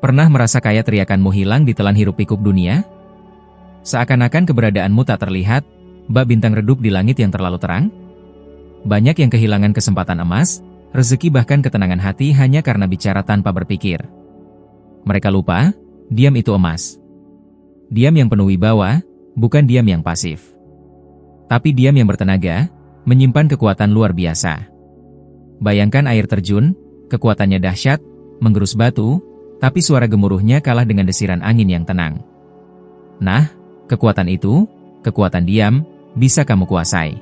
Pernah merasa kayak teriakanmu hilang ditelan hiruk-pikuk dunia? Seakan-akan keberadaanmu tak terlihat, bak bintang redup di langit yang terlalu terang? Banyak yang kehilangan kesempatan emas, rezeki bahkan ketenangan hati hanya karena bicara tanpa berpikir. Mereka lupa, diam itu emas. Diam yang penuh wibawa, bukan diam yang pasif. Tapi diam yang bertenaga, menyimpan kekuatan luar biasa. Bayangkan air terjun, kekuatannya dahsyat, menggerus batu, tapi suara gemuruhnya kalah dengan desiran angin yang tenang. Nah, kekuatan itu, kekuatan diam, bisa kamu kuasai.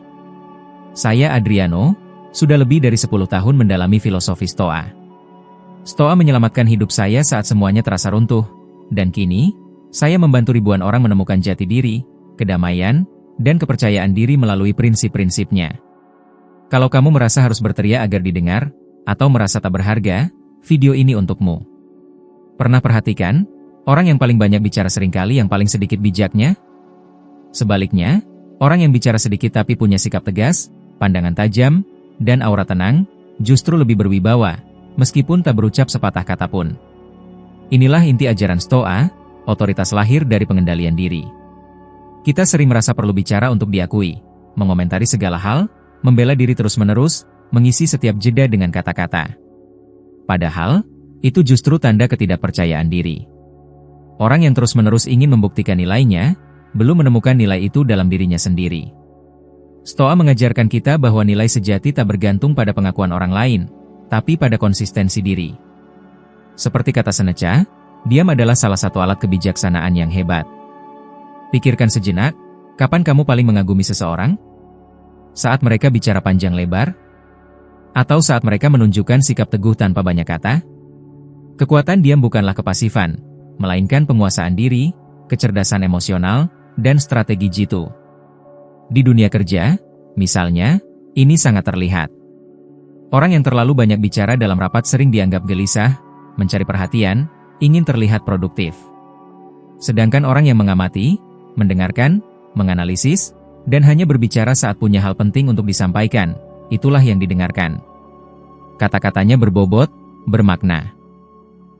Saya Adriano, sudah lebih dari 10 tahun mendalami filosofi Stoa. Stoa menyelamatkan hidup saya saat semuanya terasa runtuh, dan kini, saya membantu ribuan orang menemukan jati diri, kedamaian, dan kepercayaan diri melalui prinsip-prinsipnya. Kalau kamu merasa harus berteriak agar didengar, atau merasa tak berharga, video ini untukmu. Pernah perhatikan, orang yang paling banyak bicara seringkali yang paling sedikit bijaknya? Sebaliknya, orang yang bicara sedikit tapi punya sikap tegas, pandangan tajam, dan aura tenang, justru lebih berwibawa, meskipun tak berucap sepatah kata pun. Inilah inti ajaran Stoa, otoritas lahir dari pengendalian diri. Kita sering merasa perlu bicara untuk diakui, mengomentari segala hal, membela diri terus-menerus, mengisi setiap jeda dengan kata-kata. Padahal, itu justru tanda ketidakpercayaan diri. Orang yang terus-menerus ingin membuktikan nilainya, belum menemukan nilai itu dalam dirinya sendiri. Stoa mengajarkan kita bahwa nilai sejati tak bergantung pada pengakuan orang lain, tapi pada konsistensi diri. Seperti kata Seneca, diam adalah salah satu alat kebijaksanaan yang hebat. Pikirkan sejenak, kapan kamu paling mengagumi seseorang? Saat mereka bicara panjang lebar? Atau saat mereka menunjukkan sikap teguh tanpa banyak kata? Kekuatan diam bukanlah kepasifan, melainkan penguasaan diri, kecerdasan emosional, dan strategi jitu. Di dunia kerja, misalnya, ini sangat terlihat. Orang yang terlalu banyak bicara dalam rapat sering dianggap gelisah, mencari perhatian, ingin terlihat produktif. Sedangkan orang yang mengamati, mendengarkan, menganalisis, dan hanya berbicara saat punya hal penting untuk disampaikan, itulah yang didengarkan. Kata-katanya berbobot, bermakna.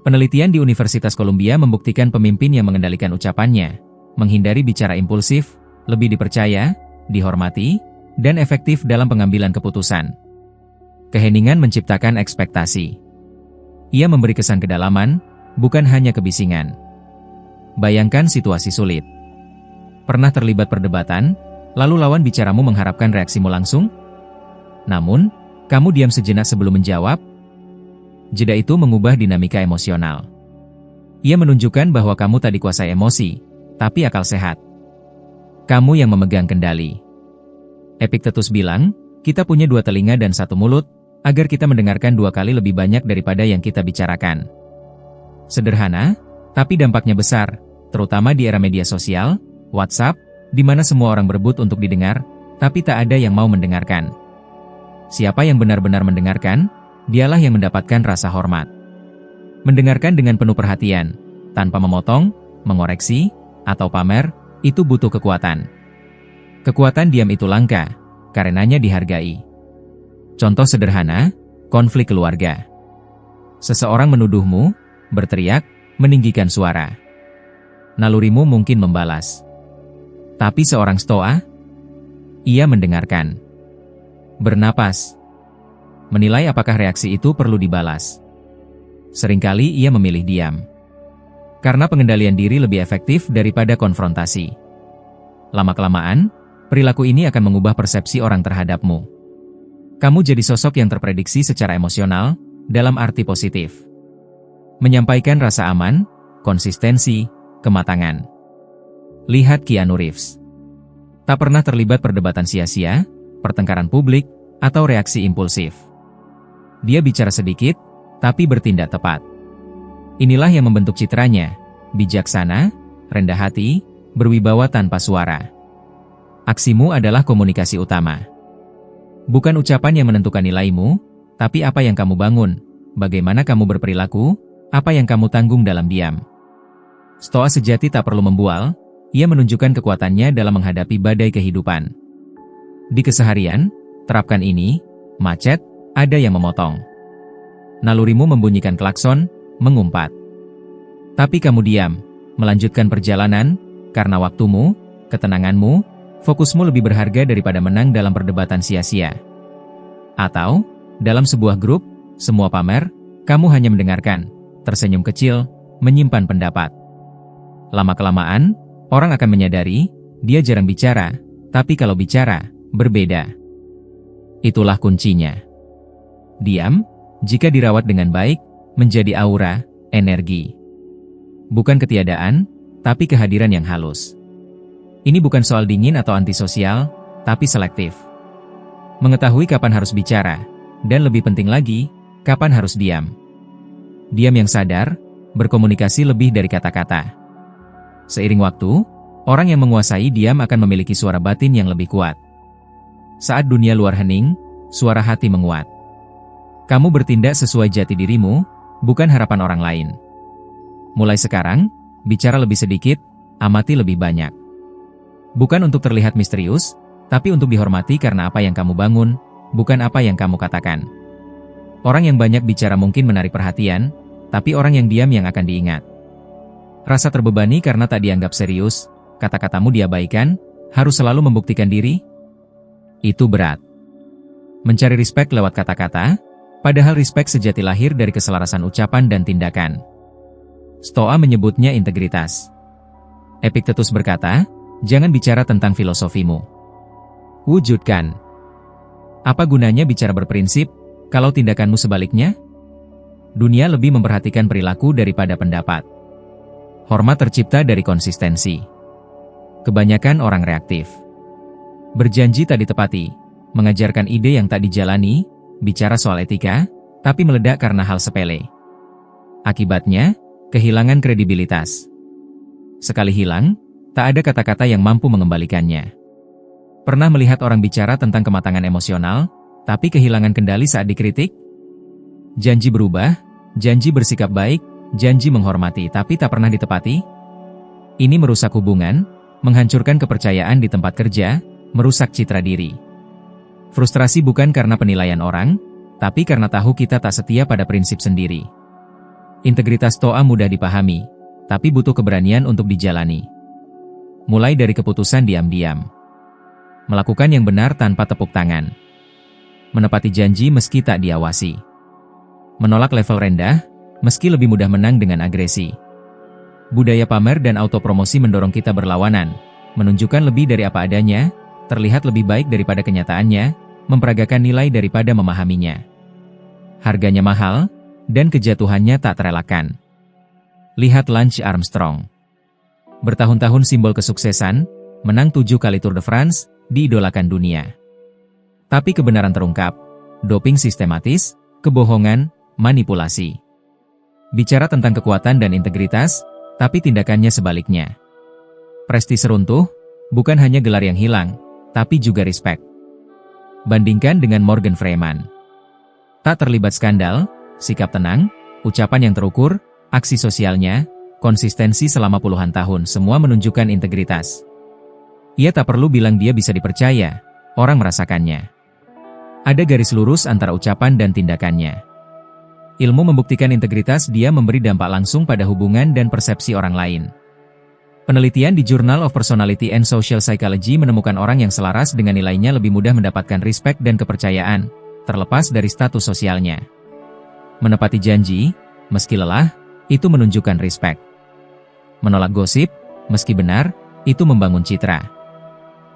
Penelitian di Universitas Columbia membuktikan pemimpin yang mengendalikan ucapannya, menghindari bicara impulsif, lebih dipercaya, dihormati, dan efektif dalam pengambilan keputusan. Keheningan menciptakan ekspektasi. Ia memberi kesan kedalaman, bukan hanya kebisingan. Bayangkan situasi sulit. Pernah terlibat perdebatan, lalu lawan bicaramu mengharapkan reaksimu langsung? Namun, kamu diam sejenak sebelum menjawab. Jeda itu mengubah dinamika emosional. Ia menunjukkan bahwa kamu tak dikuasai emosi, tapi akal sehat. Kamu yang memegang kendali. Epictetus bilang, kita punya 2 telinga dan 1 mulut, agar kita mendengarkan 2 kali lebih banyak daripada yang kita bicarakan. Sederhana, tapi dampaknya besar, terutama di era media sosial, WhatsApp, di mana semua orang berebut untuk didengar, tapi tak ada yang mau mendengarkan. Siapa yang benar-benar mendengarkan? Dialah yang mendapatkan rasa hormat. Mendengarkan dengan penuh perhatian, tanpa memotong, mengoreksi, atau pamer, itu butuh kekuatan. Kekuatan diam itu langka, karenanya dihargai. Contoh sederhana, konflik keluarga. Seseorang menuduhmu, berteriak, meninggikan suara. Nalurimu mungkin membalas. Tapi seorang Stoa, ia mendengarkan. Bernapas. Menilai apakah reaksi itu perlu dibalas. Seringkali ia memilih diam. Karena pengendalian diri lebih efektif daripada konfrontasi. Lama-kelamaan, perilaku ini akan mengubah persepsi orang terhadapmu. Kamu jadi sosok yang terprediksi secara emosional, dalam arti positif. Menyampaikan rasa aman, konsistensi, kematangan. Lihat Keanu Reeves. Tak pernah terlibat perdebatan sia-sia, pertengkaran publik, atau reaksi impulsif. Dia bicara sedikit, tapi bertindak tepat. Inilah yang membentuk citranya, bijaksana, rendah hati, berwibawa tanpa suara. Aksimu adalah komunikasi utama. Bukan ucapan yang menentukan nilaimu, tapi apa yang kamu bangun, bagaimana kamu berperilaku, apa yang kamu tanggung dalam diam. Stoa sejati tak perlu membual, ia menunjukkan kekuatannya dalam menghadapi badai kehidupan. Di keseharian, terapkan ini, macet, ada yang memotong. Nalurimu membunyikan klakson, mengumpat. Tapi kamu diam, melanjutkan perjalanan, karena waktumu, ketenanganmu, fokusmu lebih berharga daripada menang dalam perdebatan sia-sia. Atau, dalam sebuah grup, semua pamer, kamu hanya mendengarkan, tersenyum kecil, menyimpan pendapat. Lama-kelamaan, orang akan menyadari, dia jarang bicara, tapi kalau bicara, berbeda. Itulah kuncinya. Diam, jika dirawat dengan baik, menjadi aura, energi. Bukan ketiadaan, tapi kehadiran yang halus. Ini bukan soal dingin atau antisosial, tapi selektif. Mengetahui kapan harus bicara, dan lebih penting lagi, kapan harus diam. Diam yang sadar, berkomunikasi lebih dari kata-kata. Seiring waktu, orang yang menguasai diam akan memiliki suara batin yang lebih kuat. Saat dunia luar hening, suara hati menguat. Kamu bertindak sesuai jati dirimu, bukan harapan orang lain. Mulai sekarang, bicara lebih sedikit, amati lebih banyak. Bukan untuk terlihat misterius, tapi untuk dihormati karena apa yang kamu bangun, bukan apa yang kamu katakan. Orang yang banyak bicara mungkin menarik perhatian, tapi orang yang diam yang akan diingat. Rasa terbebani karena tak dianggap serius, kata-katamu diabaikan, harus selalu membuktikan diri? Itu berat. Mencari respek lewat kata-kata, padahal respek sejati lahir dari keselarasan ucapan dan tindakan. Stoa menyebutnya integritas. Epictetus berkata, jangan bicara tentang filosofimu. Wujudkan. Apa gunanya bicara berprinsip, kalau tindakanmu sebaliknya? Dunia lebih memperhatikan perilaku daripada pendapat. Hormat tercipta dari konsistensi. Kebanyakan orang reaktif. Berjanji tak ditepati, mengajarkan ide yang tak dijalani, bicara soal etika, tapi meledak karena hal sepele. Akibatnya, kehilangan kredibilitas. Sekali hilang, tak ada kata-kata yang mampu mengembalikannya. Pernah melihat orang bicara tentang kematangan emosional, tapi kehilangan kendali saat dikritik? Janji berubah, janji bersikap baik, janji menghormati tapi tak pernah ditepati? Ini merusak hubungan, menghancurkan kepercayaan di tempat kerja, merusak citra diri. Frustrasi bukan karena penilaian orang, tapi karena tahu kita tak setia pada prinsip sendiri. Integritas Stoa mudah dipahami, tapi butuh keberanian untuk dijalani. Mulai dari keputusan diam-diam. Melakukan yang benar tanpa tepuk tangan. Menepati janji meski tak diawasi. Menolak level rendah, meski lebih mudah menang dengan agresi. Budaya pamer dan autopromosi mendorong kita berlawanan, menunjukkan lebih dari apa adanya, terlihat lebih baik daripada kenyataannya, memperagakan nilai daripada memahaminya. Harganya mahal, dan kejatuhannya tak terelakkan. Lihat Lance Armstrong. Bertahun-tahun simbol kesuksesan, menang 7 kali Tour de France, diidolakan dunia. Tapi kebenaran terungkap, doping sistematis, kebohongan, manipulasi. Bicara tentang kekuatan dan integritas, tapi tindakannya sebaliknya. Prestise runtuh, bukan hanya gelar yang hilang, tapi juga respek. Bandingkan dengan Morgan Freeman. Tak terlibat skandal, sikap tenang, ucapan yang terukur, aksi sosialnya, konsistensi selama puluhan tahun semua menunjukkan integritas. Ia tak perlu bilang dia bisa dipercaya, orang merasakannya. Ada garis lurus antara ucapan dan tindakannya. Ilmu membuktikan integritas dia memberi dampak langsung pada hubungan dan persepsi orang lain. Penelitian di Journal of Personality and Social Psychology menemukan orang yang selaras dengan nilainya lebih mudah mendapatkan respek dan kepercayaan, terlepas dari status sosialnya. Menepati janji, meski lelah, itu menunjukkan respek. Menolak gosip, meski benar, itu membangun citra.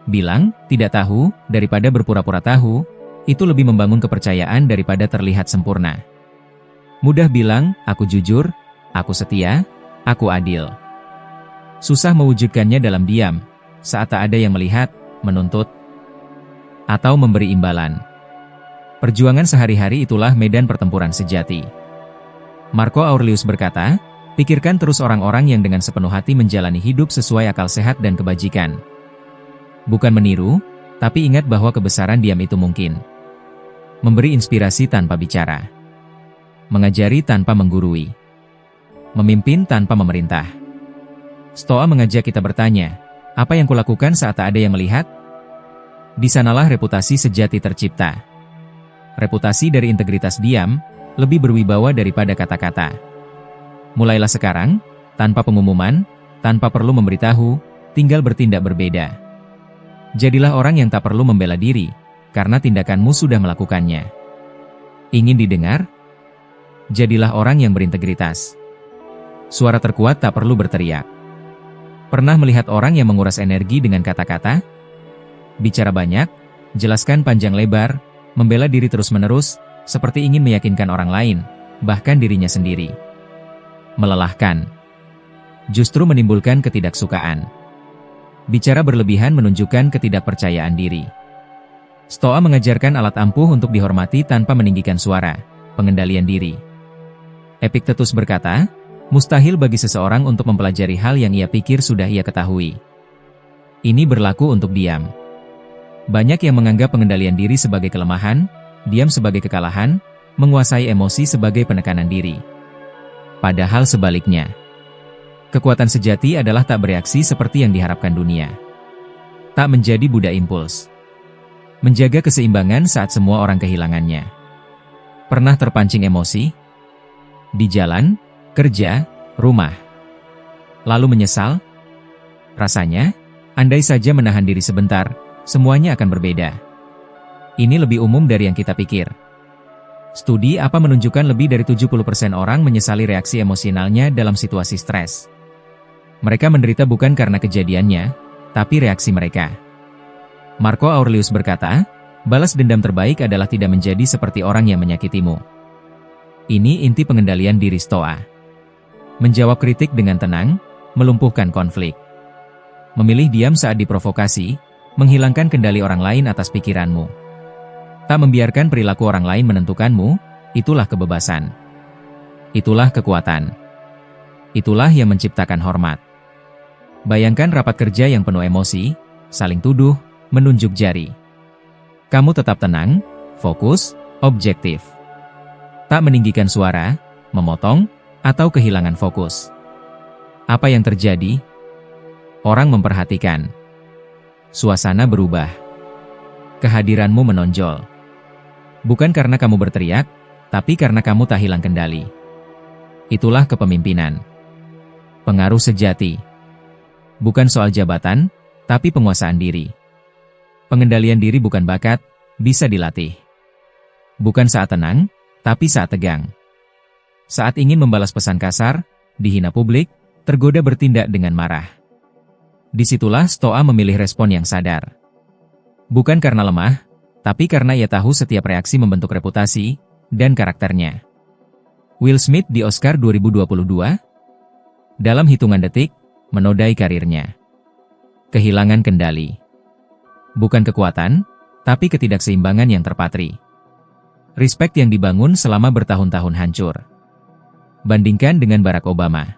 Bilang, tidak tahu, daripada berpura-pura tahu, itu lebih membangun kepercayaan daripada terlihat sempurna. Mudah bilang, aku jujur, aku setia, aku adil. Susah mewujudkannya dalam diam, saat tak ada yang melihat, menuntut, atau memberi imbalan. Perjuangan sehari-hari itulah medan pertempuran sejati. Marco Aurelius berkata, pikirkan terus orang-orang yang dengan sepenuh hati menjalani hidup sesuai akal sehat dan kebajikan. Bukan meniru, tapi ingat bahwa kebesaran diam itu mungkin. Memberi inspirasi tanpa bicara. Mengajari tanpa menggurui. Memimpin tanpa memerintah. Stoa mengajak kita bertanya, apa yang kulakukan saat tak ada yang melihat? Di sanalah reputasi sejati tercipta. Reputasi dari integritas diam, lebih berwibawa daripada kata-kata. Mulailah sekarang, Tanpa pengumuman, tanpa perlu memberitahu, tinggal bertindak berbeda. Jadilah orang yang tak perlu membela diri, karena tindakanmu sudah melakukannya. Ingin didengar? Jadilah orang yang berintegritas. Suara terkuat tak perlu berteriak. Pernah melihat orang yang menguras energi dengan kata-kata? Bicara banyak, jelaskan panjang lebar, membela diri terus-menerus, seperti ingin meyakinkan orang lain, bahkan dirinya sendiri. Melelahkan. Justru menimbulkan ketidaksukaan. Bicara berlebihan menunjukkan ketidakpercayaan diri. Stoa mengajarkan alat ampuh untuk dihormati tanpa meninggikan suara, pengendalian diri. Epictetus berkata, mustahil bagi seseorang untuk mempelajari hal yang ia pikir sudah ia ketahui. Ini berlaku untuk diam. Banyak yang menganggap pengendalian diri sebagai kelemahan, diam sebagai kekalahan, menguasai emosi sebagai penekanan diri. Padahal sebaliknya. Kekuatan sejati adalah tak bereaksi seperti yang diharapkan dunia. Tak menjadi budak impuls. Menjaga keseimbangan saat semua orang kehilangannya. Pernah terpancing emosi? Di jalan, kerja, rumah. Lalu menyesal? Rasanya, andai saja menahan diri sebentar, semuanya akan berbeda. Ini lebih umum dari yang kita pikir. Studi apa menunjukkan lebih dari 70% orang menyesali reaksi emosionalnya dalam situasi stres. Mereka menderita bukan karena kejadiannya, tapi reaksi mereka. Marco Aurelius berkata, balas dendam terbaik adalah tidak menjadi seperti orang yang menyakitimu. Ini inti pengendalian diri Stoa. Menjawab kritik dengan tenang, melumpuhkan konflik. Memilih diam saat diprovokasi, menghilangkan kendali orang lain atas pikiranmu. Tak membiarkan perilaku orang lain menentukanmu, itulah kebebasan. Itulah kekuatan. Itulah yang menciptakan hormat. Bayangkan rapat kerja yang penuh emosi, saling tuduh, menunjuk jari. Kamu tetap tenang, fokus, objektif. Tak meninggikan suara, memotong, atau kehilangan fokus. Apa yang terjadi? Orang memperhatikan. Suasana berubah. Kehadiranmu menonjol. Bukan karena kamu berteriak, tapi karena kamu tak hilang kendali. Itulah kepemimpinan. Pengaruh sejati. Bukan soal jabatan, tapi penguasaan diri. Pengendalian diri bukan bakat, bisa dilatih. Bukan saat tenang, tapi saat tegang. Saat ingin membalas pesan kasar, dihina publik, tergoda bertindak dengan marah. Disitulah Stoa memilih respon yang sadar. Bukan karena lemah, tapi karena ia tahu setiap reaksi membentuk reputasi dan karakternya. Will Smith di Oscar 2022? Dalam hitungan detik, menodai karirnya. Kehilangan kendali. Bukan kekuatan, tapi ketidakseimbangan yang terpatri. Respect yang dibangun selama bertahun-tahun hancur. Bandingkan dengan Barack Obama.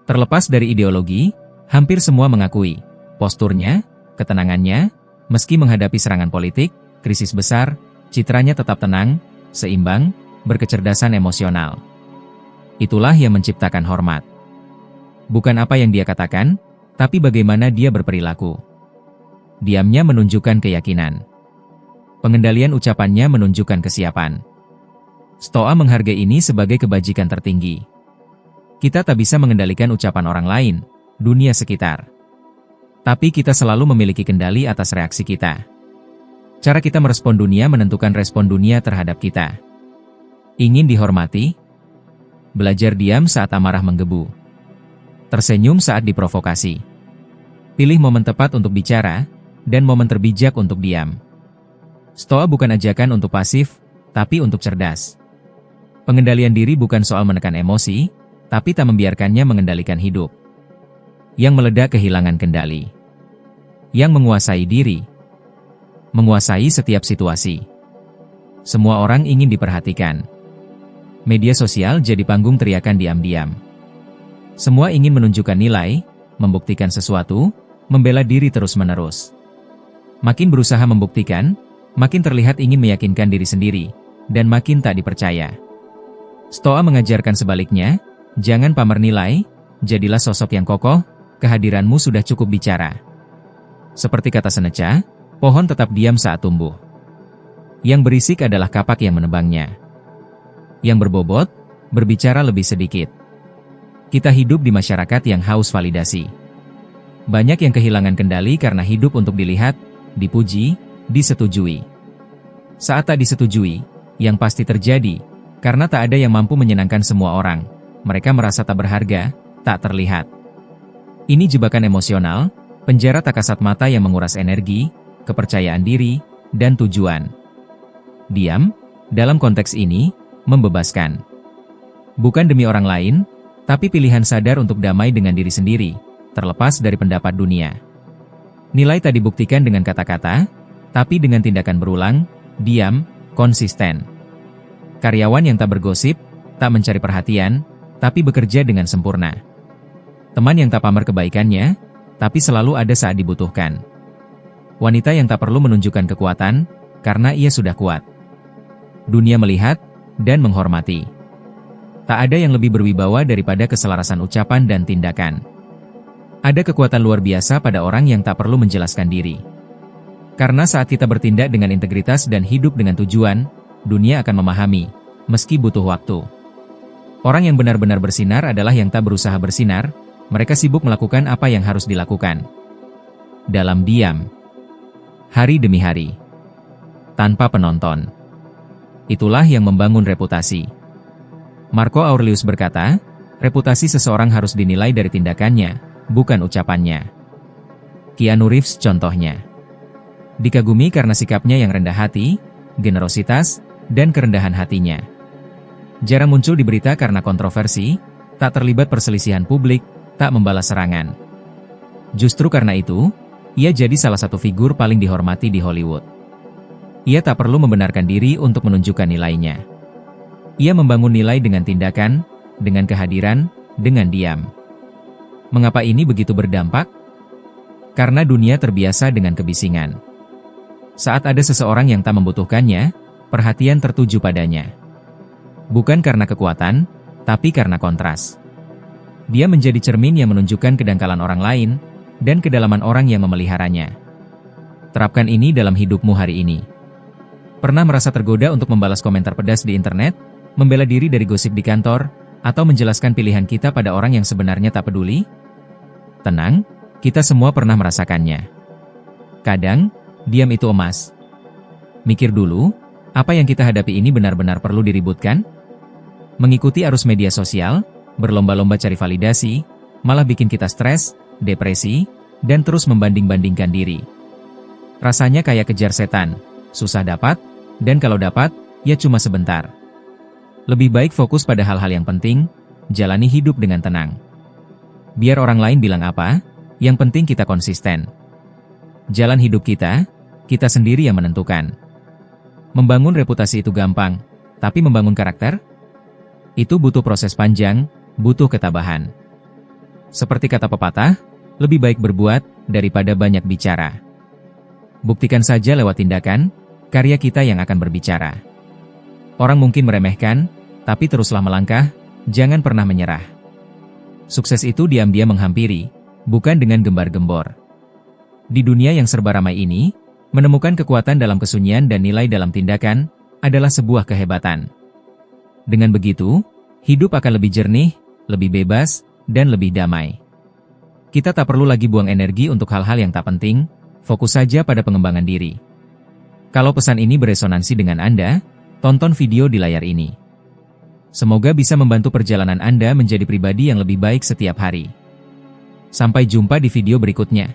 Terlepas dari ideologi, hampir semua mengakui posturnya, ketenangannya, meski menghadapi serangan politik, krisis besar, citranya tetap tenang, seimbang, berkecerdasan emosional. Itulah yang menciptakan hormat. Bukan apa yang dia katakan, tapi bagaimana dia berperilaku. Diamnya menunjukkan keyakinan. Pengendalian ucapannya menunjukkan kesiapan. Stoa menghargai ini sebagai kebajikan tertinggi. Kita tak bisa mengendalikan ucapan orang lain, dunia sekitar. Tapi kita selalu memiliki kendali atas reaksi kita. Cara kita merespon dunia menentukan respon dunia terhadap kita. Ingin dihormati? Belajar diam saat amarah menggebu. Tersenyum saat diprovokasi. Pilih momen tepat untuk bicara, dan momen terbijak untuk diam. Stoa bukan ajakan untuk pasif, tapi untuk cerdas. Pengendalian diri bukan soal menekan emosi, tapi tak membiarkannya mengendalikan hidup. Yang meledak kehilangan kendali. Yang menguasai diri. Menguasai setiap situasi. Semua orang ingin diperhatikan. Media sosial jadi panggung teriakan diam-diam. Semua ingin menunjukkan nilai, membuktikan sesuatu, membela diri terus-menerus. Makin berusaha membuktikan, makin terlihat ingin meyakinkan diri sendiri, dan makin tak dipercaya. Stoa mengajarkan sebaliknya, jangan pamer nilai, jadilah sosok yang kokoh, kehadiranmu sudah cukup bicara. Seperti kata Seneca, pohon tetap diam saat tumbuh. Yang berisik adalah kapak yang menebangnya. Yang berbobot, berbicara lebih sedikit. Kita hidup di masyarakat yang haus validasi. Banyak yang kehilangan kendali karena hidup untuk dilihat, dipuji, disetujui. Saat tak disetujui, yang pasti terjadi, karena tak ada yang mampu menyenangkan semua orang, mereka merasa tak berharga, tak terlihat. Ini jebakan emosional, penjara tak kasat mata yang menguras energi, kepercayaan diri, dan tujuan. Diam, dalam konteks ini, membebaskan. Bukan demi orang lain, tapi pilihan sadar untuk damai dengan diri sendiri, terlepas dari pendapat dunia. Nilai tak dibuktikan dengan kata-kata, tapi dengan tindakan berulang, diam, konsisten. Karyawan yang tak bergosip, tak mencari perhatian, tapi bekerja dengan sempurna. Teman yang tak pamer kebaikannya, tapi selalu ada saat dibutuhkan. Wanita yang tak perlu menunjukkan kekuatan, karena ia sudah kuat. Dunia melihat, dan menghormati. Tak ada yang lebih berwibawa daripada keselarasan ucapan dan tindakan. Ada kekuatan luar biasa pada orang yang tak perlu menjelaskan diri. Karena saat kita bertindak dengan integritas dan hidup dengan tujuan, dunia akan memahami, meski butuh waktu. Orang yang benar-benar bersinar adalah yang tak berusaha bersinar, mereka sibuk melakukan apa yang harus dilakukan. Dalam diam. Hari demi hari. Tanpa penonton. Itulah yang membangun reputasi. Marco Aurelius berkata, reputasi seseorang harus dinilai dari tindakannya, bukan ucapannya. Keanu Reeves contohnya. Dikagumi karena sikapnya yang rendah hati, generositas, dan kerendahan hatinya. Jarang muncul di berita karena kontroversi, tak terlibat perselisihan publik, tak membalas serangan. Justru karena itu, ia jadi salah satu figur paling dihormati di Hollywood. Ia tak perlu membenarkan diri untuk menunjukkan nilainya. Ia membangun nilai dengan tindakan, dengan kehadiran, dengan diam. Mengapa ini begitu berdampak? Karena dunia terbiasa dengan kebisingan. Saat ada seseorang yang tak membutuhkannya, perhatian tertuju padanya. Bukan karena kekuatan, tapi karena kontras. Dia menjadi cermin yang menunjukkan kedangkalan orang lain, dan kedalaman orang yang memeliharanya. Terapkan ini dalam hidupmu hari ini. Pernah merasa tergoda untuk membalas komentar pedas di internet, membela diri dari gosip di kantor, atau menjelaskan pilihan kita pada orang yang sebenarnya tak peduli? Tenang, kita semua pernah merasakannya. Kadang, diam itu emas. Mikir dulu, apa yang kita hadapi ini benar-benar perlu diributkan? Mengikuti arus media sosial, berlomba-lomba cari validasi, malah bikin kita stres, depresi, dan terus membanding-bandingkan diri. Rasanya kayak kejar setan, susah dapat, dan kalau dapat, ya cuma sebentar. Lebih baik fokus pada hal-hal yang penting, jalani hidup dengan tenang. Biar orang lain bilang apa, yang penting kita konsisten. Jalan hidup kita sendiri yang menentukan. Membangun reputasi itu gampang, tapi membangun karakter? Itu butuh proses panjang, butuh ketabahan. Seperti kata pepatah, lebih baik berbuat daripada banyak bicara. Buktikan saja lewat tindakan, karya kita yang akan berbicara. Orang mungkin meremehkan, tapi teruslah melangkah, jangan pernah menyerah. Sukses itu diam-diam menghampiri, bukan dengan gembar-gembor. Di dunia yang serba ramai ini, menemukan kekuatan dalam kesunyian dan nilai dalam tindakan, adalah sebuah kehebatan. Dengan begitu, hidup akan lebih jernih, lebih bebas, dan lebih damai. Kita tak perlu lagi buang energi untuk hal-hal yang tak penting, fokus saja pada pengembangan diri. Kalau pesan ini beresonansi dengan Anda, tonton video di layar ini. Semoga bisa membantu perjalanan Anda menjadi pribadi yang lebih baik setiap hari. Sampai jumpa di video berikutnya.